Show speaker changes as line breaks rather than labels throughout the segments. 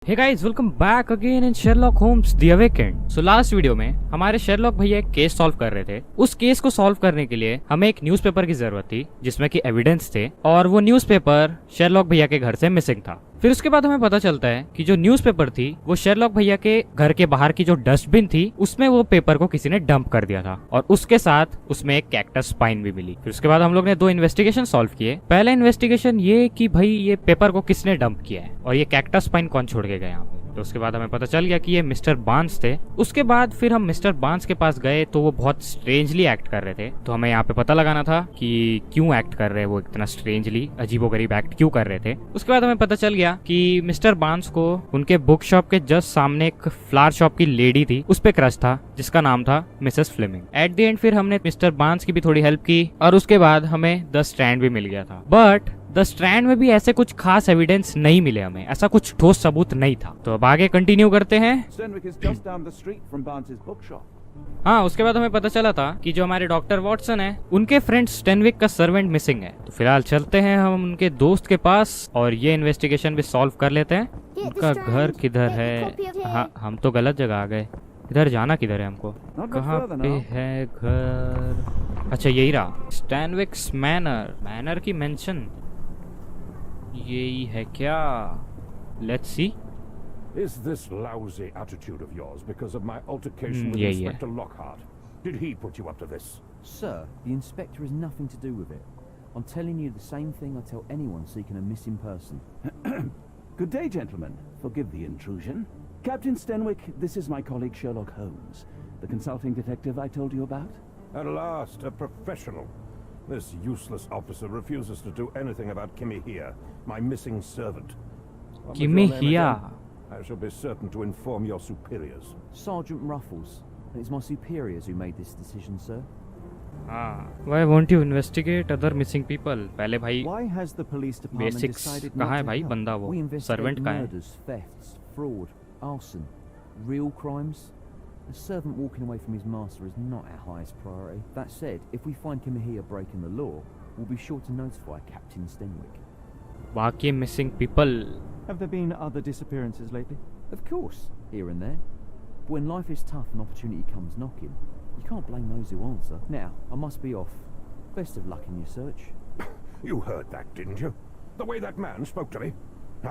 Hey guys, welcome back again in Sherlock Holmes the awakened. So last video में हमारे Sherlock भैया एक case solve कर रहे थे। उस केस को सॉल्व करने के लिए हमें एक न्यूज़पेपर की जरूरत थी जिसमें कि एविडेंस थे, और वो न्यूज़पेपर शेरलॉक भैया के घर से मिसिंग था। फिर उसके बाद हमें पता चलता है कि जो न्यूज़पेपर थी वो शेरलॉक भैया के घर के बाहर की जो डस्टबिन थी उसमें वो पेपर को किसी ने डंप कर दिया था, और उसके साथ उसमें एक कैक्टस स्पाइन भी मिली। फिर उसके बाद हम लोग ने 2 इन्वेस्टिगेशन सॉल्व किए। पहला इन्वेस्टिगेशन ये कि भाई ये पेपर को किसने डंप किया है और ये कैक्टस स्पाइन कौन छोड़ के गया यहाँ पे। तो उसके बाद हमें पता चल गया कि ये मिस्टर बार्न्स थे। उसके बाद फिर हम मिस्टर बार्न्स के पास गए तो वो बहुत स्ट्रेंजली एक्ट कर रहे थे, तो हमें यहाँ पे पता लगाना था कि क्यों एक्ट कर रहे हैं वो इतना स्ट्रेंजली, अजीबोगरीब एक्ट क्यों कर रहे थे। उसके बाद हमें पता चल गया कि मिस्टर बार्न्स को उनके बुक शॉप के जस्ट सामने एक फ्लावर शॉप की लेडी थी, उस पे क्रश था जिसका नाम था Mrs Fleming. At the end फिर हमने मिस्टर बार्न्स की भी थोड़ी हेल्प की और उसके बाद हमें द स्ट्रैंड भी मिल गया था। बट द स्ट्रैंड में भी ऐसे कुछ खास एविडेंस नहीं मिले, हमें ऐसा कुछ ठोस सबूत नहीं था। तो अब आगे कंटिन्यू करते हैं। हाँ, उसके बाद हमें पता चला था कि जो हमारे डॉक्टर वॉटसन है उनके फ्रेंड स्टेनविक का सर्वेंट मिसिंग है। तो फिलहाल चलते हैं हम उनके दोस्त के पास और ये इन्वेस्टिगेशन भी सॉल्व कर लेते हैं। उनका घर किधर है? हाँ, हम तो गलत जगह आ गए। इधर जाना किधर है हमको? कहाँ पे है घर? अच्छा, यही रहा, स्टैनविक्स मैनर। मैनर की मेंशन यही है क्या? Let's see.
Is this lousy attitude of yours because of my altercation with Inspector Lockhart? Did he put you up to this?
Sir, the inspector has nothing to do with it. I'm telling you the same thing I tell anyone seeking a missing person.
Good day, gentlemen. Forgive the intrusion. Captain Stenwick, this is my colleague Sherlock Holmes, the consulting detective I told you about.
At last, a professional. This useless officer refuses to do anything about Kimmy here, my missing servant.
Kimmy here.
I shall be certain to inform your superiors.
Sergeant Ruffles. It's my superiors who made this decision, sir.
Why won't you investigate other missing people? पहले भाई
Why has the police department
basics
decided
कहाँ
not
है
to
भाई?
help?
बंदा वो
We investigate
servant कहाँ है?
murders, thefts, fraud, arson, real crimes. A servant walking away from his master is not our highest priority. That said, if we find Kimahia breaking the law, we'll be sure to notify Captain Stenwick.
बाकी missing people.
Have there been other disappearances lately?
Of course, here and there. But when life is tough and opportunity comes knocking, you can't blame those who answer. Now, I must be off. Best of luck in your search.
You heard that, didn't you? The way that man spoke to me.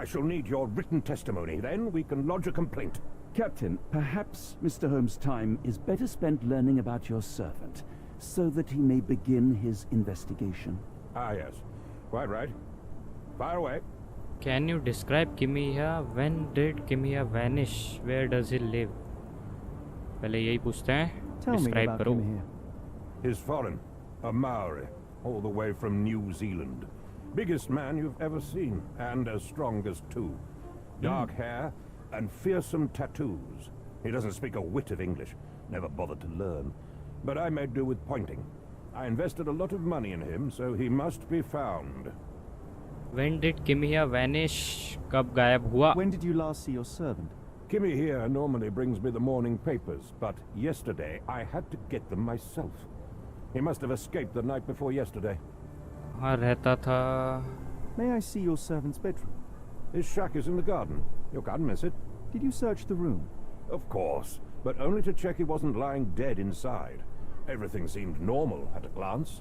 I shall need your written testimony. Then we can lodge a complaint.
Captain, perhaps Mr. Holmes' time is better spent learning about your servant, so that he may begin his investigation.
Ah, yes. Quite right. Fire away.
Can you describe Kimia? When did Kimia vanish? Where does he live? पहले यही पूछते हैं। Describe करो।
He's foreign, a Maori, all the way from New Zealand. Biggest man you've ever seen, and as strong as two. Dark hair and fearsome tattoos. He doesn't speak a whit of English, never bothered to learn. But I made do with pointing. I invested a lot of money in him, so he must be found.
When did Kimia vanish? कब गायब हुआ?
When did you last see your servant?
Kimmy here normally brings me the morning papers, but yesterday I had to get them myself. He must have escaped the night before yesterday.
हाँ, रहता था।
May I see your servant's bedroom?
His shack is in the garden. You can't miss it.
Did you search the room?
Of course, but only to check he wasn't lying dead inside. Everything seemed normal at a glance.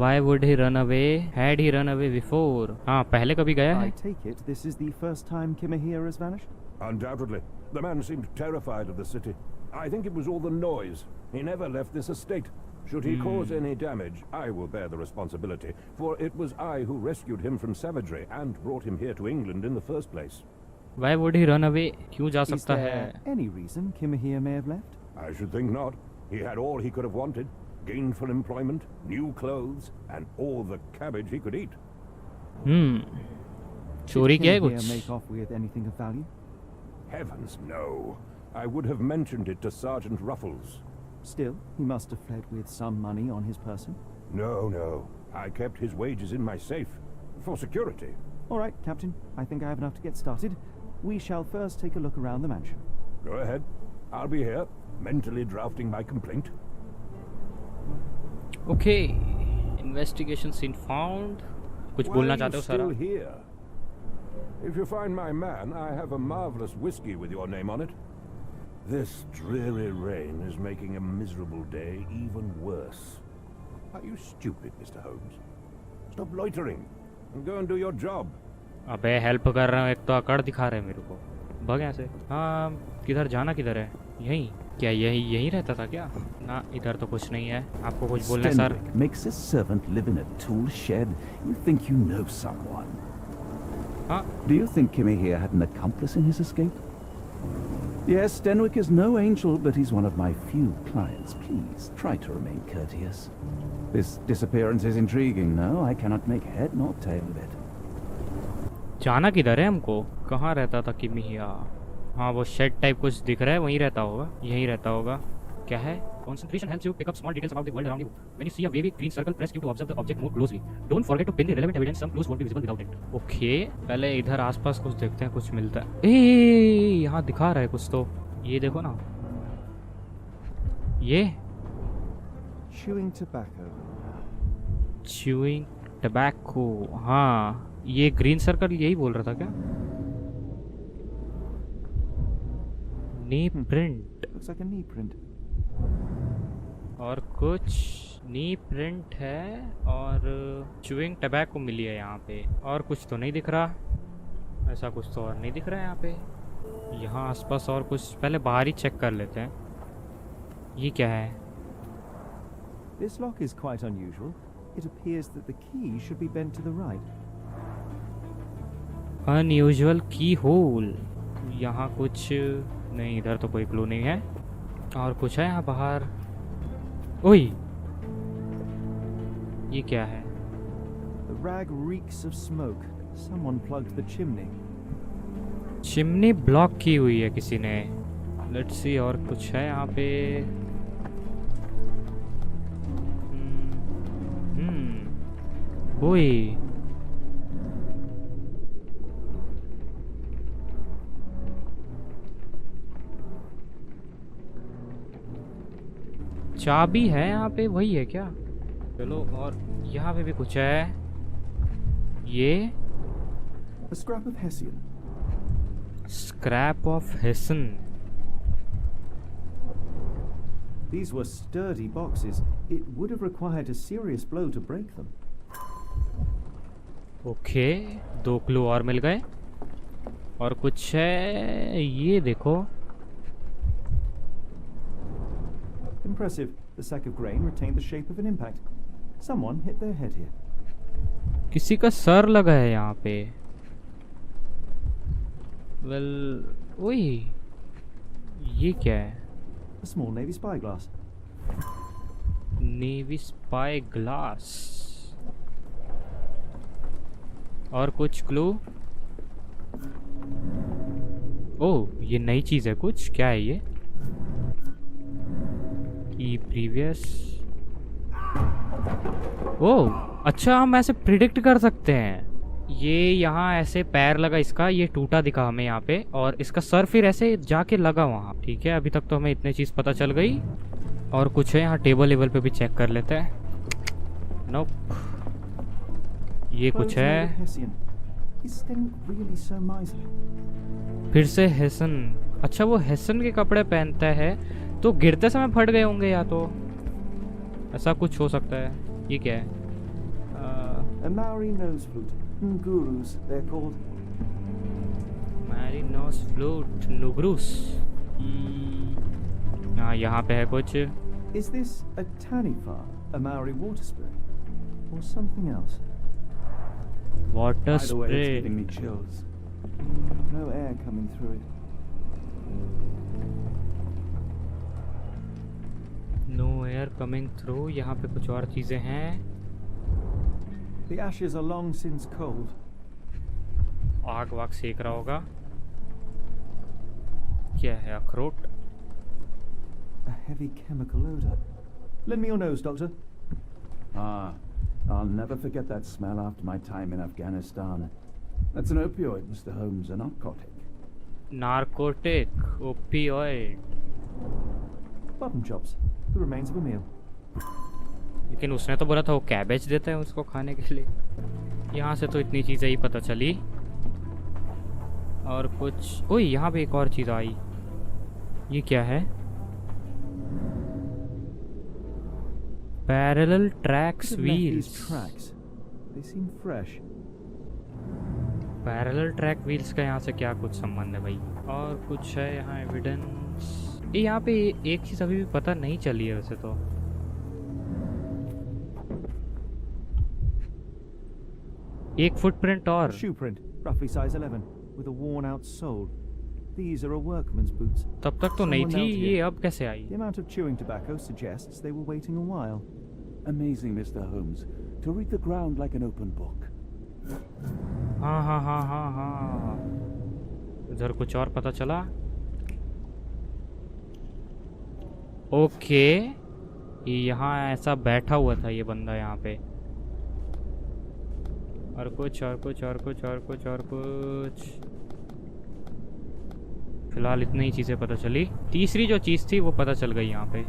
Why would he run away? Had he run away before? हाँ, पहले कभी गया है?
I take it this is the first time Kimahia has vanished?
Undoubtedly. The man seemed terrified of the city. I think it was all the noise. He never left this estate. Should he cause any damage, I will bear the responsibility, for it was I who rescued him from savagery and brought him here to England in the first place.
Why would he run away? क्यों जा
Is
सकता है?
there any reason Kimahia may have left?
I should think not. He had all he could have wanted. Gainful employment, new clothes, and all the cabbage he could eat.
चोरी किया है
Did Kimahia
कुछ?
make off with anything of value?
Heavens, no. I would have mentioned it to Sergeant Ruffles.
Still, he must have fled with some money on his person.
No, no. I kept his wages in my safe. For security.
All right, Captain. I think I have enough to get started. We shall first take a look around the mansion.
Go ahead. I'll be here, mentally drafting my complaint.
Okay. Investigation scene found. कुछ बोलना चाहते हो सारा?
If you find my man, I have a marvelous whiskey with your name on it. This dreary rain is making a miserable day even worse. Are you stupid, Mr. Holmes? Stop loitering and go and do your job.
अबे help कर रहा हूँ, एक तो अकड़ दिखा रहे हैं मेरे को। भाग यहाँ से। हाँ, किधर जाना, किधर है? यहीं? क्या यहीं रहता था क्या? ना, इधर तो कुछ नहीं है। आपको कुछ बोलना है sir?
Makes his servant live in a tool shed. You think you know someone?
हाँ?
Do you think Kimmy here had an accomplice in his escape? Yes, Stenwick is no angel, but he's one of my few clients. Please, try to remain courteous. This disappearance is intriguing, no? I cannot make head nor tail of it.
जाना किधर है हमको? कहाँ रहता था किमी here? हाँ, वो शेड टाइप कुछ दिख रहा है, वहीं रहता होगा, यहीं रहता होगा। क्या है? Concentration helps you pick up small details about the world around you. When you see a wavy green circle, press Q to observe the object more closely. Don't forget to pin the relevant evidence. Some clues won't be visible without it. Okay, पहले इधर आसपास कुछ देखते हैं, कुछ मिलता है। यहाँ दिखा रहा है कुछ तो। ये देखो ना। ये
Chewing tobacco.
Chewing tobacco. हाँ, ये ग्रीन सर्कल यही बोल रहा था क्या? नी print.
Looks like a knee print.
और कुछ नी प्रिंट है और च्यूइंग टबैको मिली है यहाँ पे। और कुछ तो नहीं दिख रहा, ऐसा कुछ तो और नहीं दिख रहा है यहाँ पे। यहाँ आसपास और कुछ, पहले बाहर ही चेक कर लेते हैं। ये क्या है?
This lock is quite unusual. It appears that the key should be bent to the right.
Unusual की होल। यहाँ कुछ नहीं, इधर तो कोई क्लू नहीं है। और कुछ है यहाँ बाहर? ओए, ये क्या है?
The rag reeks of smoke. Someone plugged the chimney.
Chimney block की हुई है किसी ने। लेट्स सी, और कुछ है यहाँ पे? ओए, चाबी है यहाँ पे, वही है क्या? चलो, और यहाँ पे भी कुछ है। ये
A scrap of Hessian.
Scrap of hessian.
These were sturdy boxes. It would have required a serious blow to break them.
Okay, 2 clue और मिल गए। और कुछ है, ये देखो।
Impressive. The sack of grain retained the shape of an impact. Someone hit their head here.
किसी का sir लगा है यहाँ पे। वेल, ओए, ये क्या है?
A small navy spyglass.
Navy spy glass. और कुछ क्लू? ओह, ये नई चीज है कुछ। क्या है ये? की प्रीवियस। ओह, अच्छा, हम ऐसे प्रिडिक्ट कर सकते हैं। ये यहाँ ऐसे पैर लगा इसका, ये टूटा दिखा हमें यहाँ पे, और इसका सर फिर ऐसे जाके लगा वहाँ। ठीक है, अभी तक तो हमें इतनी चीज़ पता चल गई। और कुछ है यहाँ, टेबल लेवल पे भी चेक कर लेते हैं। नोप, ये कुछ है। फिर से हेसन। अच्छा, वो हेसन के कपड़े पहनता है, तो गिरते समय फट गए होंगे, या तो ऐसा कुछ हो सकता है। ये क्या है?
A Maori nose flute. Ngurus, they're called.
Maori nose flute, nugrus. हाँ, यहाँ पे है कुछ।
Is this a taniwha, a Maori water spirit, or something else?
Water
By the way, it's
spray.
giving me chills.
No air coming through it.
No air coming through. यहाँ पे कुछ और चीजें हैं।
The ashes are long since cold.
आग वाग सेक रहा होगा। क्या है? अखरोट।
A heavy chemical odor. Lend me your nose, Doctor.
Ah, I'll never forget that smell after my time in Afghanistan. That's an opioid, Mr. Holmes, a narcotic.
Narcotic, opioid.
Bottom chops. The remains of a meal.
लेकिन उसने तो बोला था वो cabbage देता है उसको खाने के लिए। यहाँ से तो इतनी चीज़ें ही पता चली। और कुछ, ओए यहाँ पे एक और चीज आई। ये क्या है? Parallel tracks wheels.
They seem fresh.
Parallel track wheels का यहाँ से क्या कुछ संबंध है भाई? और कुछ है यहाँ एविडेंस। ये यहाँ पे एक चीज अभी भी पता नहीं चली है वैसे तो। एक फुटप्रिंट और।
Shoe print, roughly size 11, with a worn-out sole. These are a workman's boots.
तब तक तो नहीं
Someone
थी,
knelt here.
ये अब कैसे आई?
The amount of chewing tobacco suggests they were waiting a while.
Amazing, Mr. Holmes. To read the ground like an open book.
हाँ हाँ हाँ हाँ हाँ, इधर कुछ और पता चला। ओके, यहाँ ऐसा बैठा हुआ था ये बंदा यहाँ पे। और कुछ और कुछ और कुछ और कुछ और कुछ। फिलहाल इतनी ही चीजें पता चली। तीसरी जो चीज थी वो पता चल गई यहाँ पे।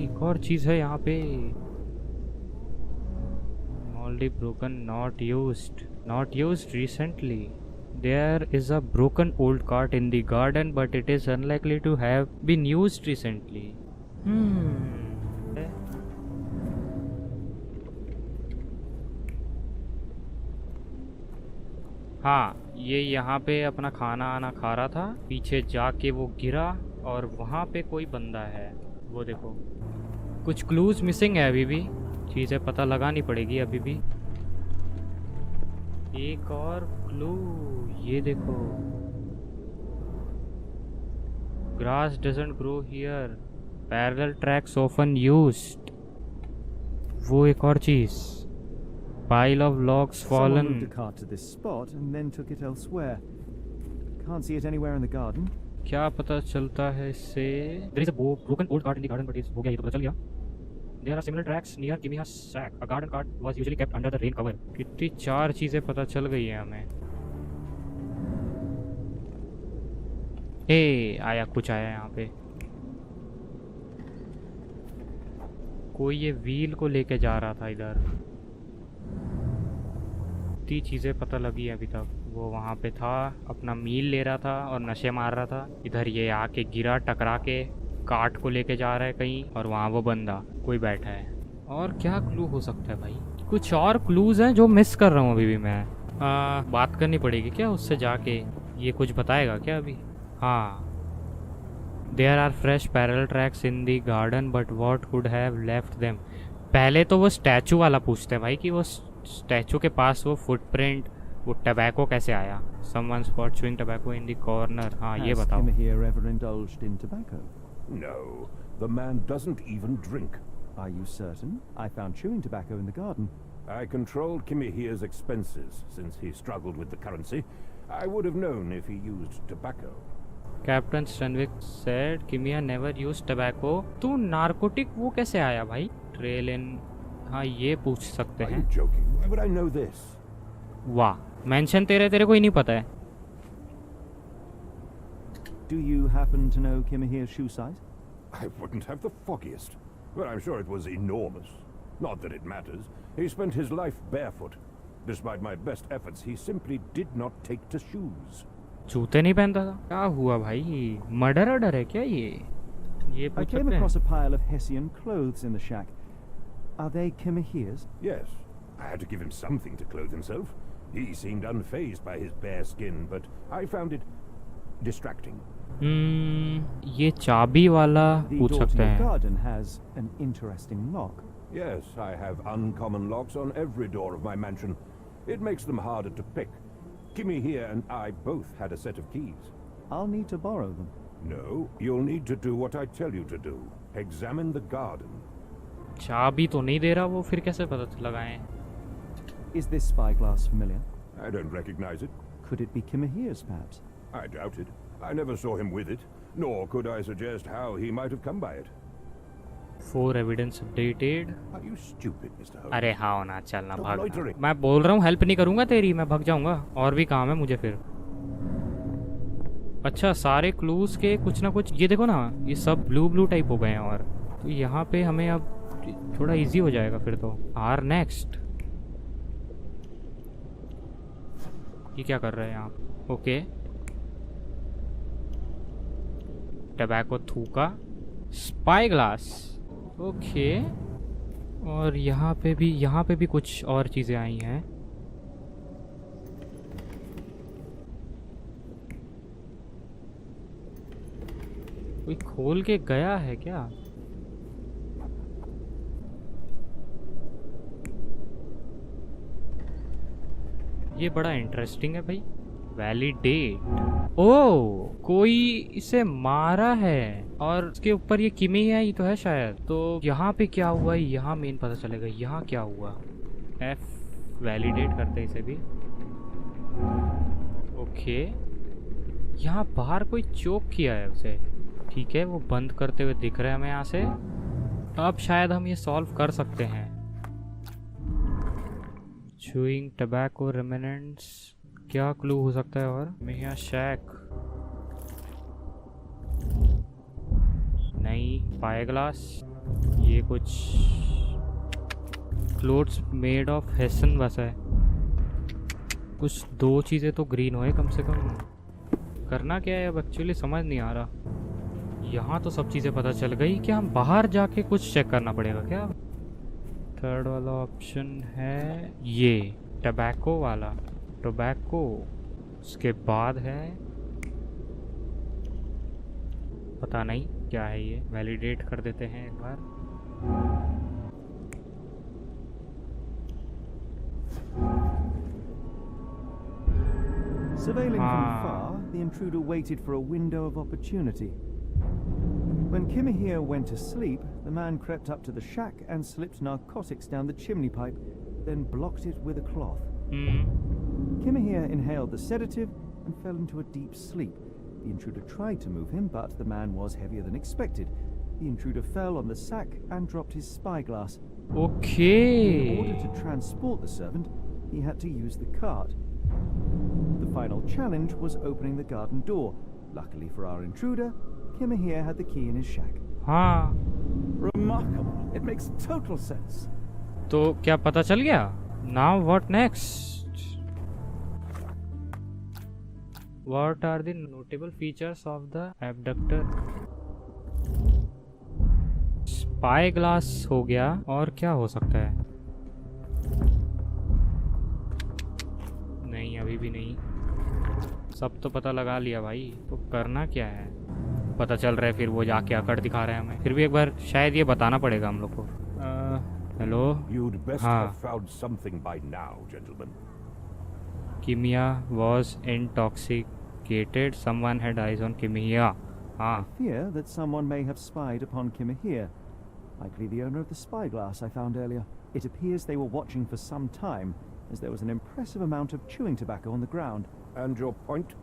एक और चीज है यहाँ पे। Moldy broken, not used recently. There is a broken old cart in the garden, but it is unlikely to have been used recently. हाँ, ये यहाँ पे अपना खाना आना खा रहा था, पीछे जाके वो गिरा और वहाँ पे कोई बंदा है। वो देखो, कुछ क्लूज मिसिंग है अभी भी, चीज़ें पता लगानी पड़ेगी अभी भी। एक और क्लू, ये देखो, grass doesn't grow here, parallel tracks often used. वो एक और चीज, pile of logs
Someone
fallen.
moved a cart to this spot and then took it elsewhere. Can't see it anywhere in the garden.
क्या पता चलता है इससे? There is a broken old cart in the garden, but हो गया, ये तो पता चल गया। There are similar tracks near Kimiya's shack. A garden cart was usually kept under the rain cover. कितनी चार चीजें पता चल गई है हमें। आया, कुछ आया यहाँ पे। कोई ये व्हील को लेके जा रहा था इधर। इतनी चीजें पता लगी अभी तक। वो वहाँ पे था, अपना मील ले रहा था और नशे मार रहा था। इधर ये आके गिरा, टकरा के कार्ट को लेके जा रहा है कहीं, और वहाँ वो बंदा कोई बैठा है। और क्या क्लू हो सकता है भाई? कुछ और क्लूज हैं जो मिस कर रहा हूँ अभी भी मैं। बात करनी पड़ेगी क्या उससे जाके? ये कुछ बताएगा क्या अभी? हाँ, there are fresh parallel tracks in the garden, but what could have left them. पहले तो वो स्टैचू वाला पूछते हैं भाई कि वो स्टैचू के पास वो फुटप्रिंट, वो टबैको कैसे आया? Someone spot chewing tobacco in the corner. हाँ, ये
Has
बताओ।
Kimahir ever indulged in tobacco?
No, the man doesn't even drink.
Are you certain? I found chewing tobacco in the garden.
I controlled Kimihir's expenses since he struggled with the currency. I would have known if he used tobacco.
Captain Stanwick said किमिया never use tobacco. तू narcotic वो कैसे आया भाई? Trail इन, हाँ ये पूछ सकते
Are you
हैं।
joking? Why would I know this?
वाह, मेंशन तेरे को ही नहीं पता है।
Do you happen to know Kimahir's shoe size?
I wouldn't have the foggiest. But I'm sure it was enormous. Not that it matters. He spent his life barefoot. Despite my best efforts, he simply did not take to shoes.
जूते नहीं पहनता था? क्या हुआ भाई? Murder है क्या ये
I
पूछ
came
सकते
across
हैं?
a pile of Hessian clothes in the shack. Are they Kimahir's?
Yes, I had to give him something to clothe himself. He seemed unfazed by his bare skin, but I found it distracting.
ये चाबी वाला
The
पूछ
door to
सकते
your
हैं।
garden has an interesting lock.
Yes, I have uncommon locks on every door of my mansion. It makes them harder to pick. Kimmy here and I both had a set of keys.
I'll need to borrow them.
No, you'll need to do what I tell you to do. Examine the garden.
चाबी तो नहीं दे रहा वो, फिर कैसे पता लगाएं?
Is this spyglass familiar?
I don't recognize it.
Could it be Kimahir's, perhaps?
I doubt it. I never saw him with it, nor could I suggest how he might have come by it.
4 evidence updated.
Are you stupid, Mr. Holmes?
अरे हाँ ना, चलना
Stop
भाग।
loitering.
मैं बोल रहा हूँ help नहीं करूँगा तेरी, मैं भाग जाऊँगा। और भी काम है मुझे फिर। अच्छा, सारे क्लूज के कुछ ना कुछ, ये देखो ना, ये सब ब्लू टाइप हो गए हैं। और तो यहाँ पे हमें अब थोड़ा इजी हो जाएगा फिर तो। आर नेक्स्ट ये क्या कर रहे हैं आप? ओके, टबैको थूका, स्पाई ग्लास। ओके, और यहाँ पे भी कुछ और चीजें आई हैं। कोई खोल के गया है क्या? ये बड़ा इंटरेस्टिंग है भाई। वैलिडेट। ओ, कोई इसे मारा है और उसके ऊपर ये किमी है, ये तो है शायद। तो यहाँ पे क्या हुआ है, यहाँ मेन पता चलेगा। यहाँ क्या हुआ? F वैलिडेट करते इसे भी। ओके, यहाँ बाहर कोई चोक किया है उसे। ठीक है, वो बंद करते हुए दिख रहे हैं हमें यहाँ से। अब शायद हम ये सॉल्व कर सकते हैं। चूइंग टबैको रेमिनेंट्स, क्या क्लू हो सकता है? और मिया शैक नहीं, पाए ग्लास, ये कुछ क्लोथ्स मेड ऑफ हेसन बस है। कुछ दो चीज़ें तो ग्रीन हो कम से कम। करना क्या है अब एक्चुअली समझ नहीं आ रहा। यहाँ तो सब चीज़ें पता चल गई। क्या हम बाहर जाके कुछ चेक करना पड़ेगा क्या? थर्ड वाला ऑप्शन है ये टबैको वाला। टोबैको, उसके बाद है पता नहीं क्या है ये। वैलिडेट कर देते हैं एक बार।
Surveilling from far, the intruder waited for a window of opportunity. When Kimahir went to sleep, the man crept up to the shack and slipped narcotics down the chimney pipe, then blocked it with a cloth. Kimahir inhaled the sedative and fell into a deep sleep. The intruder tried to move him, but the man was heavier than expected. The intruder fell on the sack and dropped his spyglass.
Okay.
In order to transport the servant, he had to use the cart. The final challenge was opening the garden door. Luckily for our intruder, Kimahir had the key in his shack.
हाँ,
Remarkable. It makes total sense.
तो क्या पता चल गया? Now what next? What are the notable features of the abductor? Spy glass हो गया, और क्या हो सकता है? नहीं, अभी भी नहीं। सब तो पता लगा लिया भाई, तो करना क्या है? पता चल रहा है फिर वो जाके अकड़ दिखा रहे हैं हमें। फिर भी एक बार शायद ये बताना पड़ेगा हम लोग को। हेलो,
You'd best
हाँ,
have found something by now, gentlemen.
Kimia was intoxicated. Someone had eyes on Kimia. हाँ,
I fear that someone may have spied upon Kimahir. Likely the owner of the spyglass I found earlier. It appears they were watching for some time, as there was an impressive amount of chewing tobacco on the ground.
And your point?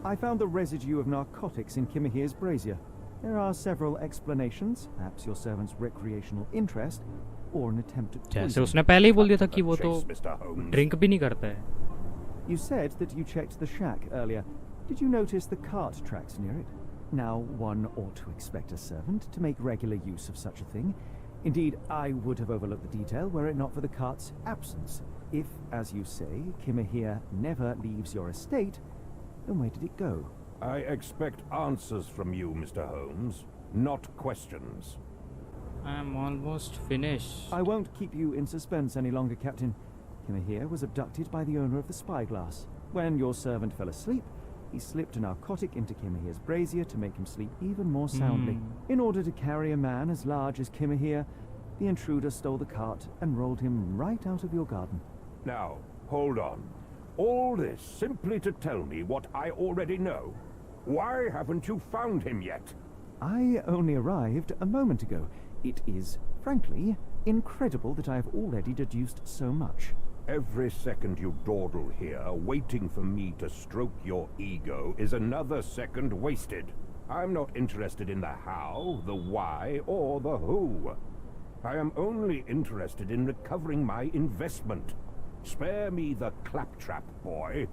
I found the residue of narcotics in Kimahir's brazier. There are several explanations, perhaps your servant's recreational interest, or an attempt at
जैसे
poison.
उसने पहले ही बोल दिया था कि वो तो
Chase, Mr. Holmes.
Drink भी नहीं करता है।
You said that you checked the shack earlier. Did you notice the cart tracks near it? Now, one ought to expect a servant to make regular use of such a thing. Indeed, I would have overlooked the detail were it not for the cart's absence. If, as you say, Kimahir never leaves your estate, then where did it go?
I expect answers from you, Mr. Holmes, not questions.
I'm almost finished.
I won't keep you in suspense any longer, Captain. Kimahir was abducted by the owner of the spyglass. When your servant fell asleep, he slipped a narcotic into Kimahir's brazier to make him sleep even more soundly. In order to carry a man as large as Kimahir, the intruder stole the cart and rolled him right out of your garden.
Now, hold on. All this simply to tell me what I already know. Why haven't you found him yet?
I only arrived a moment ago. It is, frankly, incredible that I have already deduced so much.
Every second you dawdle here, waiting for me to stroke your ego, is another second wasted. I'm not interested in the how, the why, or the who. I am only interested in recovering my investment. Spare me the claptrap, boy,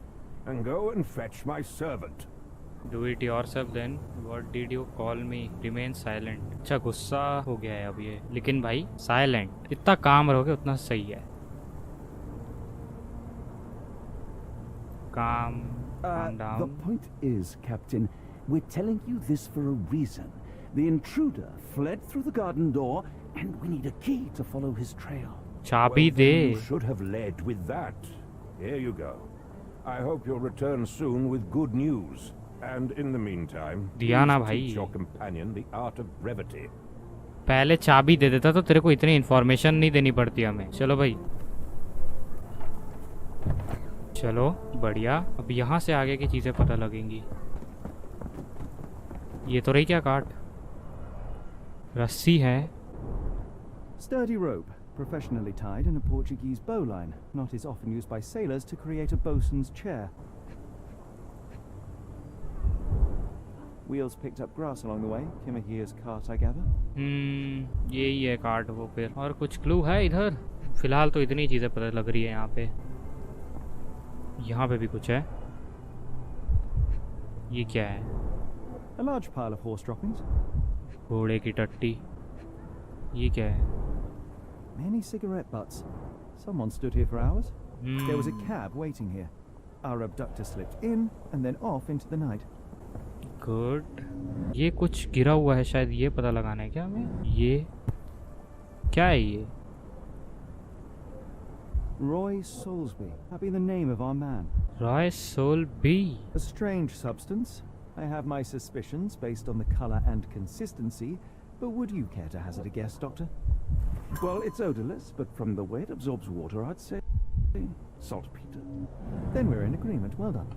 and go and fetch my servant.
Do it yourself then. What did you call me? Remain silent. अच्छा, गुस्सा हो गया है अब ये, लेकिन भाई silent. इतना काम रहोगे उतना सही है। काम
The
down.
point is, Captain, we're telling you this for a reason. The intruder fled through the garden door, and we need a key to follow his trail.
चाबी
Well,
they.
then you should have led with that. Here you go. I hope you'll return soon with good news. And in the meantime,
दिया ना
please
भाई।
teach your companion the art of brevity.
पहले चाबी दे देता तो तेरे को इतनी इन्फॉर्मेशन नहीं देनी पड़ती हमें। चलो भाई, चलो बढ़िया। अब यहाँ से आगे की चीजें पता लगेंगी। ये तो रही क्या काट, रस्सी है।
Sturdy rope, professionally tied in a Portuguese bowline. Knot is often used by sailors to create a bosun's chair. Wheels picked up grass along the way. Kimahia's cart, I gather.
यही है काट वो। फिर और कुछ क्लू है इधर? फिलहाल तो इतनी चीजें पता लग रही है यहाँ पे। यहाँ पे भी कुछ है। ये क्या है?
A large pile of horse droppings.
घोड़े की टट्टी। ये क्या है?
Many cigarette butts. Someone stood here for hours. There was a
Hmm.
cab waiting here. Our abductor slipped in and then off into the night.
Good. ये कुछ गिरा हुआ है शायद, ये पता लगाना है क्या हमें? ये क्या है ये?
Roy Soulsby. That be the name of our man.
Roy soul be.
A strange substance. I have my suspicions based on the color and consistency, but would you care to hazard a guess, Doctor?
Well, it's odorless, but from the way it absorbs water, I'd say saltpeter.
Then we're in agreement. Well done.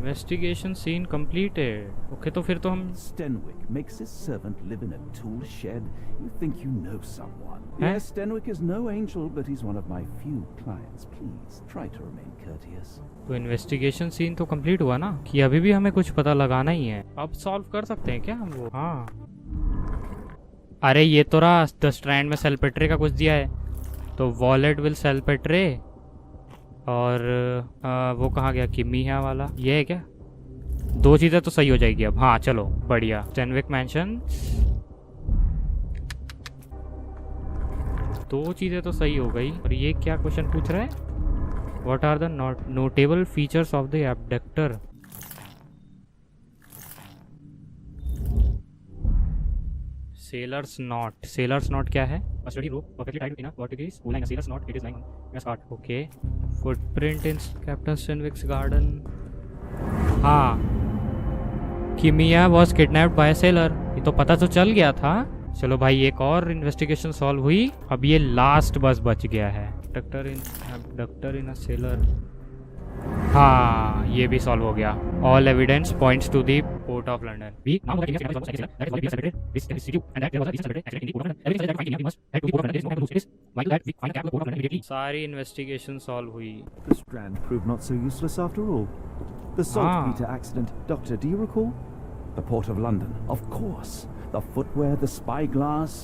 Investigation scene completed. Okay, तो फिर तो हम
Stenwick makes his servant live in a tool shed. You think you know someone.
Huh?
Yes, Stenwick is no angel, but he's one of my few clients. Please, try to remain courteous.
तो investigation scene तो complete हुआ ना, कि अभी भी हमें कुछ पता लगाना ही है। अब सॉल्व कर सकते हैं क्या हम वो? हाँ। अरे ये तो रहा, द स्ट्रैंड में सेल्पेट्रे का कुछ दिया है, तो वॉलेट विल सेल्पेट्रे। और वो कहाँ गया? किमिया वाला ये है क्या? दो चीज़ें तो सही हो जाएगी अब। हाँ चलो बढ़िया। स्टेनविक मैंशन, दो चीज़ें तो सही हो गई। और ये क्या क्वेश्चन पूछ रहा है? What are the notable features of the abductor? Sailor's knot. Sailor's knot क्या है? A sturdy rope perfectly tied in a Portuguese bowline. A sailor's knot. It is lying on a cart. Okay. Footprint in Captain Stenwick's garden. हाँ, किमिया was kidnapped by a sailor. ये तो पता तो चल गया था। चलो भाई, एक और इन्वेस्टिगेशन सॉल्व हुई। अब ये लास्ट बस बच गया है। abductor in a sailor. हाँ, ये भी सॉल्व हो गया। All evidence points to the port of London. भी नाम होगा किमिया was sailor. That is why we separated this city and that there was a recent accident in the port of London. Every that find Kimia, we must head to the port of London. There is no time to lose. It is vital that we find a cab to the port of London immediately. सारी investigation solve हुई।
The strand proved not so useless after all. The saltpeter accident. Doctor, do you recall?
The Port of London, of course. The footwear, the spyglass.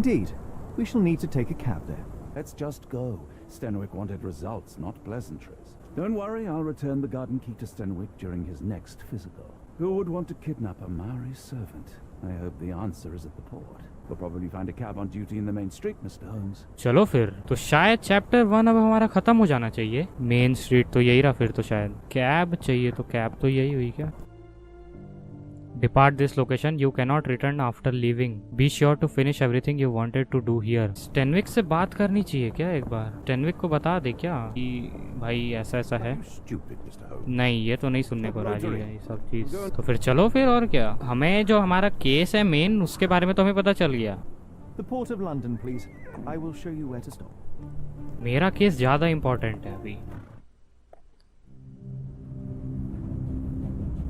Indeed. We shall need to take a cab there.
Let's just go. Stenwick wanted results, not pleasantries. Don't worry, I'll return the garden key to Stenwick during his next physical. Who would want to kidnap a Maori servant? I hope the answer is at the port. We'll probably find a cab on duty in the main street, Mr. Holmes.
चलो फिर तो शायद chapter 1 अब हमारा खत्म हो जाना चाहिए। मेन स्ट्रीट तो यही रहा, फिर तो शायद कैब चाहिए, तो कैब तो यही हुई क्या? Depart this location. You cannot return after leaving. Be sure to finish everything you wanted to do here. स्टेनविक से बात करनी चाहिए क्या एक बार? स्टेनविक को बता दे क्या कि भाई ऐसा ऐसा है।
Stupid, Mr. Holmes.
नहीं, ये तो नहीं सुनने को राजी है ये सब चीज़। तो फिर चलो फिर, और क्या। हमें जो हमारा केस है मेन, उसके बारे में तो हमें पता चल गया।
The port of London, please. I will show you where to stop.
मेरा केस ज़्यादा इम्पोर्टेंट है अभी।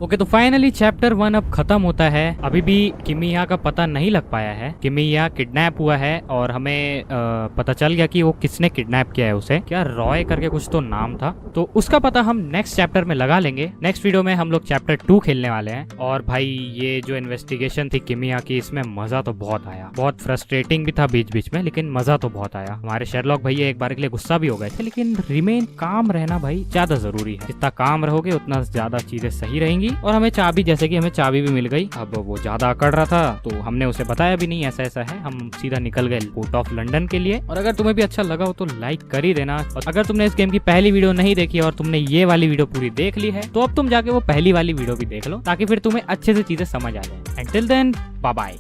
ओके, तो फाइनली चैप्टर 1 अब खत्म होता है। अभी भी किमिया का पता नहीं लग पाया है। किमिया किडनैप हुआ है और हमें पता चल गया कि वो किसने किडनैप किया है उसे। क्या रॉय करके कुछ तो नाम था, तो उसका पता हम नेक्स्ट चैप्टर में लगा लेंगे। नेक्स्ट वीडियो में हम लोग चैप्टर 2 खेलने वाले हैं। और भाई ये जो इन्वेस्टिगेशन थी किमिया की, इसमें मजा तो बहुत आया। बहुत फ्रस्ट्रेटिंग भी था बीच बीच में, लेकिन मजा तो बहुत आया। हमारे शेरलॉक भैया एक बार के लिए गुस्सा भी हो गए थे, लेकिन रिमेन काम रहना भाई ज्यादा जरूरी है। जितना काम रहोगे उतना ज्यादा चीजें सही रहेंगी। और हमें चाबी, जैसे कि हमें चाबी भी मिल गई। अब वो ज्यादा अकड़ रहा था तो हमने उसे बताया भी नहीं ऐसा ऐसा है, हम सीधा निकल गए पोर्ट ऑफ लंदन के लिए। और अगर तुम्हें भी अच्छा लगा हो तो लाइक कर ही देना। और अगर तुमने इस गेम की पहली वीडियो नहीं देखी और तुमने ये वाली वीडियो पूरी देख ली है तो अब तुम जाके वो पहली वाली वीडियो भी देख लो, ताकि फिर तुम्हें अच्छे से चीजें समझ आ जाए। And till then bye bye.